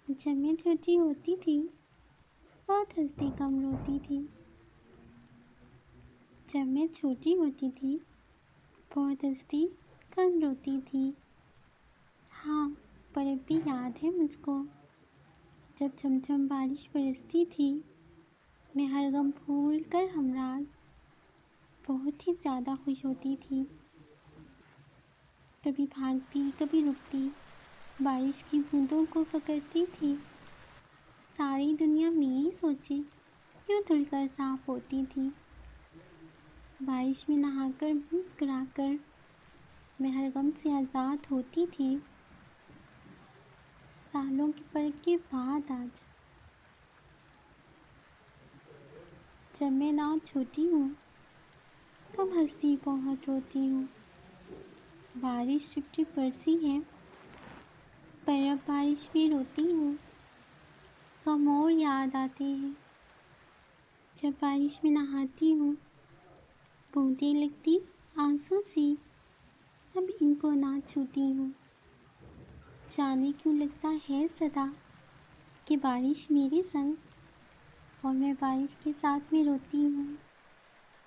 جب میں چھوٹی ہوتی تھی بہت ہنستی کم روتی تھی. جب میں چھوٹی ہوتی تھی بہت ہنستی کم روتی تھی. ہاں، پر اب بھی یاد ہے مجھ کو جب چھم چھم بارش برستی تھی. میں ہر غم بھول کر ہمراز بہت ہی زیادہ خوش ہوتی تھی. کبھی بھاگتی کبھی رکتی بارش کی بوندوں کو پکڑتی تھی. ساری دنیا میری سوچیں یوں دھل کر صاف ہوتی تھی. بارش میں نہا کر مسکرا کر میں ہر غم سے آزاد ہوتی تھی. سالوں کے فرق کے بعد آج جب میں نہ چھوٹی ہوں کم ہنستی بہت روتی ہوں. بارش ٹپ ٹپ برسی ہے پر اب بارش میں روتی ہوں. غم اور یاد آتے ہیں جب بارش میں نہاتی ہوں. بوندیں لگتی آنسوں سی اب ان کو نہ چھوتی ہوں. جانے کیوں لگتا ہے صدا کہ بارش میرے سنگ اور میں بارش کے ساتھ میں روتی ہوں.